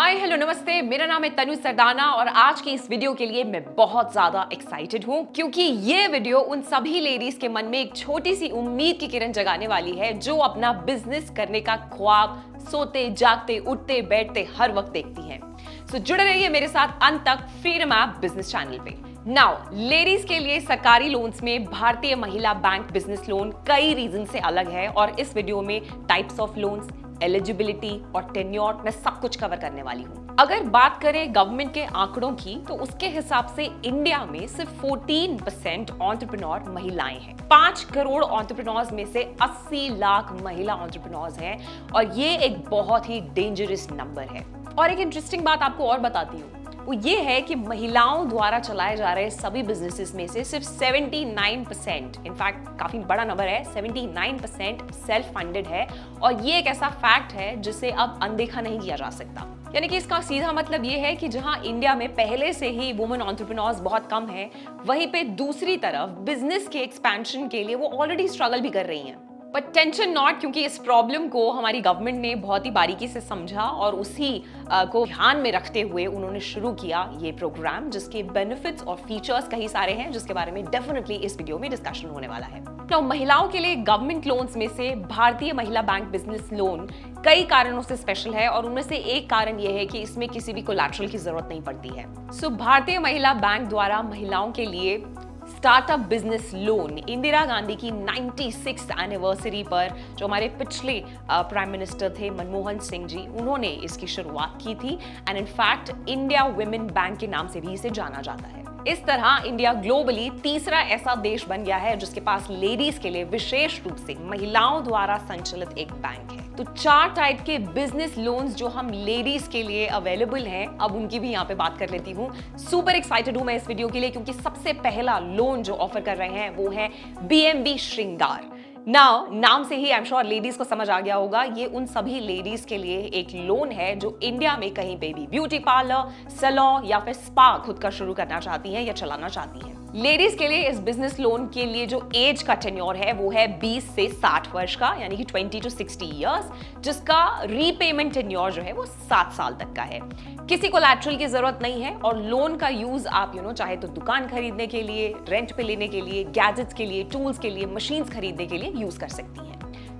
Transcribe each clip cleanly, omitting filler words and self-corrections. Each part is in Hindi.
हाय हेलो नमस्ते, मेरा नाम है तनु सरदाना और आज की इस वीडियो के लिए मैं बहुत ज्यादा एक्साइटेड हूँ क्योंकि ये वीडियो उन सभी लेडीज के मन में एक छोटी सी उम्मीद की किरण जगाने वाली है जो अपना बिजनेस करने का ख्वाब सोते जागते उठते बैठते हर वक्त देखती हैं। सो जुड़े रहिए मेरे साथ अंत तक फ्रीडम ऐप बिजनेस चैनल पे। नाउ लेडीज के लिए सरकारी लोन्स में भारतीय महिला बैंक बिजनेस लोन कई रीजन से अलग है और इस वीडियो में टाइप्स ऑफ लोन्स, एलिजिबिलिटी और टेन्योर मैं सब कुछ कवर करने वाली हूँ। अगर बात करें गवर्नमेंट के आंकड़ों की तो उसके हिसाब से इंडिया में सिर्फ 14% एंटरप्रेन्योर महिलाएं हैं। 5 करोड़ एंटरप्रेन्योर्स में से 80 लाख महिला एंटरप्रेन्योर्स हैं और ये एक बहुत ही डेंजरस नंबर है। और एक इंटरेस्टिंग बात आपको और बताती हूँ, वो ये है कि महिलाओं द्वारा चलाए जा रहे सभी बिजनेसेस में से सिर्फ 79%, इनफैक्ट काफी बड़ा नंबर है, 79% सेल्फ फंडेड है और ये एक ऐसा फैक्ट है जिसे अब अनदेखा नहीं किया जा सकता। यानी कि इसका सीधा मतलब ये है कि जहां इंडिया में पहले से ही वुमेन एंटरप्रेन्योर्स बहुत कम है, वहीं पे दूसरी तरफ बिजनेस के एक्सपेंशन के लिए वो ऑलरेडी स्ट्रगल भी कर रही हैं। बट टेंशन नॉट, क्योंकि इस प्रॉब्लम को हमारी गवर्नमेंट ने बहुत ही बारीकी से समझा और उसी को ध्यान में रखते हुए उन्होंने शुरू किया ये प्रोग्राम जिसके बेनिफिट्स और फीचर्स कई सारे हैं जिसके बारे में डेफिनेटली इस वीडियो में डिस्कशन होने वाला है। तो महिलाओं के लिए गवर्नमेंट लोन्स में से भारतीय महिला बैंक बिजनेस लोन कई कारणों से स्पेशल है और उनमें से एक कारण यह है कि इसमें किसी भी कोलैटरल की जरूरत नहीं पड़ती है। सो भारतीय महिला बैंक द्वारा महिलाओं के लिए startup business loan Indira Gandhi की 96th एनिवर्सरी पर जो हमारे पिछले प्राइम मिनिस्टर थे मनमोहन सिंह जी, उन्होंने इसकी शुरुआत की थी and in fact India women bank के नाम से भी इसे जाना जाता है। इस तरह इंडिया ग्लोबली तीसरा ऐसा देश बन गया है जिसके पास लेडीज के लिए विशेष रूप से महिलाओं द्वारा संचालित एक बैंक है। तो 4 टाइप के बिजनेस लोन्स जो हम लेडीज के लिए अवेलेबल हैं, अब उनकी भी यहाँ पे बात कर लेती हूँ। सुपर एक्साइटेड हूँ मैं इस वीडियो के लिए क्योंकि सबसे पहला लोन जो ऑफर कर रहे हैं वो है BMB श्रृंगार। नाम से ही आई एम श्योर लेडीज को समझ आ गया होगा, ये उन सभी लेडीज के लिए एक लोन है जो इंडिया में कहीं पे भी ब्यूटी पार्लर, सैलून या फिर स्पा खुद का शुरू करना चाहती हैं या चलाना चाहती हैं। लेडीज के लिए इस बिजनेस लोन के लिए जो एज का टेन्योर है वो है 20 से 60 वर्ष का, यानी कि 20 to 60 इयर्स, जिसका रीपेमेंट टेन्योर जो है वो 7 साल तक का है। किसी कोलैटरल की जरूरत नहीं है और लोन का यूज आप चाहे तो दुकान खरीदने के लिए, रेंट पे लेने के लिए, गैजेट्स के लिए, टूल्स के लिए, मशीन्स खरीदने के लिए यूज कर सकती हैं।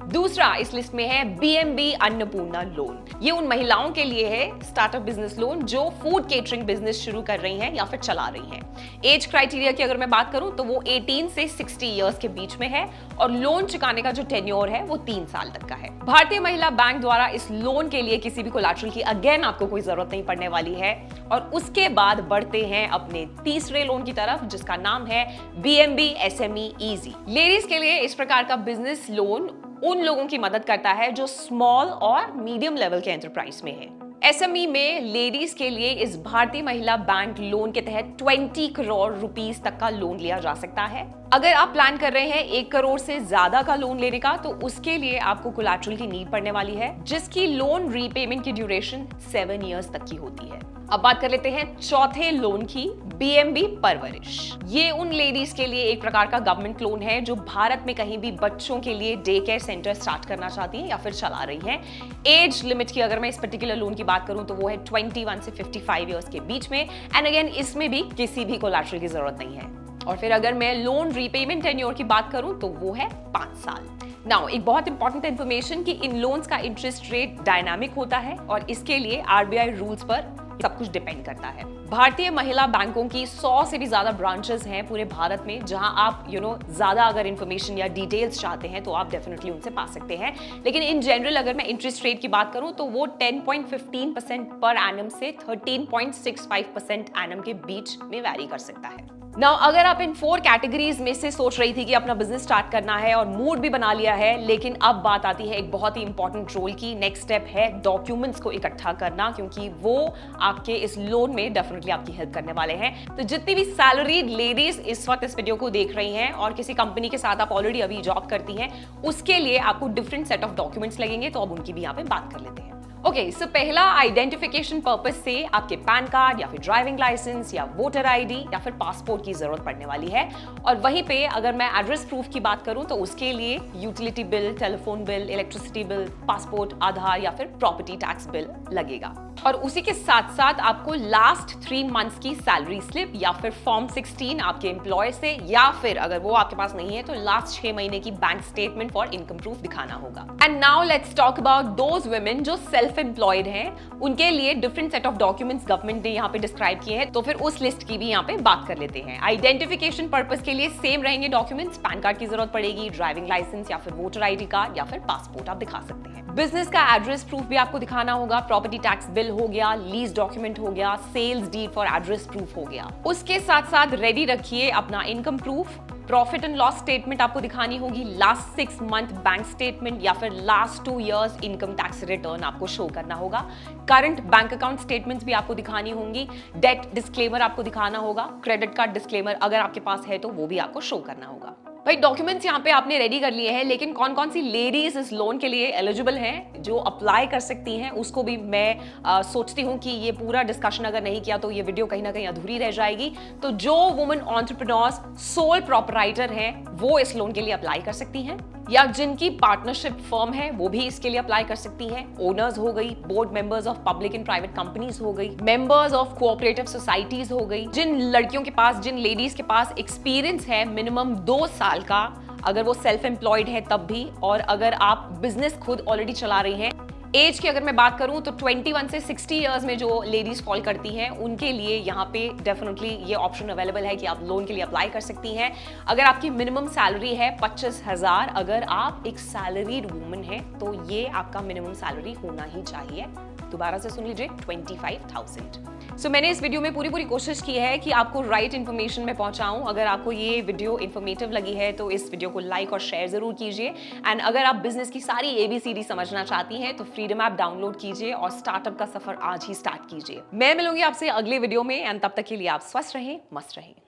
दूसरा इस लिस्ट में है BMB अन्नपूर्णा लोन। ये उन महिलाओं के लिए है स्टार्टअप बिजनेस लोन जो फूड केटरिंग बिजनेस शुरू कर रही हैं या फिर चला रही हैं। एज क्राइटेरिया की अगर मैं बात करूं तो वो 18 से 60 इयर्स के बीच में है और लोन चुकाने का जो टेन्योर है वो 3 साल तक का है। भारतीय महिला बैंक द्वारा इस लोन के लिए किसी भी कोलैटरल की अगेन आपको कोई जरूरत नहीं पड़ने वाली है। और उसके बाद बढ़ते हैं अपने तीसरे लोन की तरफ जिसका नाम है BMB SME Easy। लेडीज के लिए इस प्रकार का बिजनेस लोन उन लोगों की मदद करता है जो स्मॉल और मीडियम लेवल के एंटरप्राइज में है। SME में लेडीज के लिए इस भारतीय महिला बैंक लोन के तहत 20 करोड़ रुपीस तक का लोन लिया जा सकता है। अगर आप प्लान कर रहे हैं 1 करोड़ से ज्यादा का लोन लेने का तो उसके लिए आपको कोलैटरल की नीड पड़ने वाली है जिसकी लोन रीपेमेंट की ड्यूरेशन 7 इयर्स तक की होती है। अब बात कर लेते हैं चौथे लोन की, BMB परवरिश। ये उन लेडीज के लिए एक प्रकार का गवर्नमेंट लोन है जो भारत में कहीं भी बच्चों के लिए डे केयर सेंटर स्टार्ट करना चाहती हैं या फिर चला रही हैं। एज लिमिट की अगर मैं इस पर्टिकुलर लोन की बात करूं तो वो है 21 से 55 इयर्स के बीच में एंड अगेन इसमें भी किसी भी कोलैटरल की जरूरत नहीं है। और फिर अगर मैं लोन रीपेमेंट टेन्योर की बात करूं तो वो है 5 साल। नाउ एक बहुत इंपॉर्टेंट इंफॉर्मेशन कि इन लोन्स का इंटरेस्ट रेट डायनामिक होता है और इसके लिए RBI रूल्स पर सब कुछ डिपेंड करता है। भारतीय महिला बैंकों की 100 से भी ज्यादा ब्रांचेस हैं पूरे भारत में जहां आप ज्यादा अगर इंफॉर्मेशन या डिटेल्स चाहते हैं तो आप डेफिनेटली उनसे पा सकते हैं। लेकिन इन जनरल अगर मैं इंटरेस्ट रेट की बात करूं तो वो 10.15% पर एनम से 13.65% एनम के बीच में वैरी कर सकता है। नाउ अगर आप इन 4 कैटेगरीज में से सोच रही थी कि अपना बिजनेस स्टार्ट करना है और मूड भी बना लिया है, लेकिन अब बात आती है एक बहुत ही इंपॉर्टेंट रोल की। नेक्स्ट स्टेप है डॉक्यूमेंट्स को इकट्ठा करना क्योंकि वो आपके इस लोन में डेफिनेटली आपकी हेल्प करने वाले हैं। तो जितनी भी सैलरीड लेडीज इस वक्त इस वीडियो को देख रही हैं और किसी कंपनी के साथ आप ऑलरेडी अभी जॉब करती हैं, उसके लिए आपको डिफरेंट सेट ऑफ डॉक्यूमेंट्स लगेंगे, तो अब उनकी भी यहाँ पे बात कर लेते हैं। ओके, सो पहला आइडेंटिफिकेशन पर्पस से आपके पैन कार्ड या फिर ड्राइविंग लाइसेंस या वोटर आईडी या फिर पासपोर्ट की जरूरत पड़ने वाली है। और वहीं पे अगर मैं एड्रेस प्रूफ की बात करूं तो उसके लिए utility bill, telephone bill, electricity bill, passport, Aadhaar या फिर प्रॉपर्टी टैक्स बिल लगेगा। और उसी के साथ साथ आपको लास्ट 3 मंथ्स की सैलरी स्लिप या फिर फॉर्म 16 आपके एम्प्लॉयर से, या फिर अगर वो आपके पास नहीं है तो लास्ट 6 महीने की bank statement for income proof दिखाना होगा। And now let's talk about those women जो सेल्फ एम्प्लॉयड हैं। उनके लिए different set of documents government ने यहाँ पे डिस्क्राइब किए हैं, तो फिर उस लिस्ट की भी यहाँ पे बात कर लेते हैं। आइडेंटिफिकेशन पर्पस के लिए सेम रहेंगे डॉक्यूमेंट्स, पैन कार्ड की जरूरत पड़ेगी, ड्राइविंग लाइसेंस या फिर वोटर आईडी कार्ड या फिर पासपोर्ट आप दिखा सकते हैं। बिजनेस का एड्रेस प्रूफ भी आपको दिखाना होगा, प्रॉपर्टी टैक्स बिल हो गया, लीज डॉक्यूमेंट हो गया, sales deed for address proof हो गया। उसके साथ साथ रेडी रखिए अपना income proof, profit and loss statement आपको दिखानी होगी, लास्ट 6 मंथ बैंक स्टेटमेंट या फिर last 2 years income tax return आपको शो करना होगा, करंट बैंक अकाउंट स्टेटमेंट्स भी आपको दिखानी होंगी, डेट डिस्क्लेमर आपको दिखाना होगा, क्रेडिट कार्ड डिस्क्लेमर अगर आपके पास है तो वो भी आपको शो करना होगा। भाई डॉक्यूमेंट्स यहाँ पे आपने रेडी कर लिए हैं, लेकिन कौन कौन सी लेडीज इस लोन के लिए एलिजिबल हैं जो अप्लाई कर सकती हैं, उसको भी मैं सोचती हूँ कि ये पूरा डिस्कशन अगर नहीं किया तो ये वीडियो कहीं ना कहीं अधूरी रह जाएगी। तो जो वुमेन एंटरप्रेन्योर्स सोल प्रोप्राइटर हैं वो इस लोन के लिए अप्लाई कर सकती हैं, या जिनकी पार्टनरशिप फर्म है वो भी इसके लिए अप्लाई कर सकती हैं। ओनर्स हो गई, board members of public and private companies हो गई, मेंबर्स ऑफ कोऑपरेटिव सोसाइटीज हो गई, जिन लड़कियों के पास, जिन लेडीज के पास एक्सपीरियंस है मिनिमम 2 साल का, अगर वो सेल्फ एम्प्लॉयड है तब भी, और अगर आप बिजनेस खुद ऑलरेडी चला रही हैं। एज की अगर मैं बात करूं तो 21 से 60 इयर्स में जो लेडीज फॉल करती हैं उनके लिए यहाँ पे डेफिनेटली ये ऑप्शन अवेलेबल है कि आप लोन के लिए अप्लाई कर सकती हैं। अगर आपकी मिनिमम सैलरी है 25,000, अगर आप एक सैलरीड वुमन है तो ये आपका मिनिमम सैलरी होना ही चाहिए। दोबारा से सुन लीजिए, 25,000। सो मैंने इस वीडियो में पूरी कोशिश की है कि आपको राइट इन्फॉर्मेशन में पहुंचाऊं। अगर आपको ये वीडियो इन्फॉर्मेटिव लगी है तो इस वीडियो को लाइक और शेयर जरूर कीजिए। एंड अगर आप बिजनेस की सारी ABCD समझना चाहती हैं तो फ्रीडम ऐप डाउनलोड कीजिए और स्टार्टअप का सफर आज ही स्टार्ट कीजिए। मैं मिलूंगी आपसे अगले वीडियो में, एंड तब तक के लिए आप स्वस्थ रहें, मस्त रहें।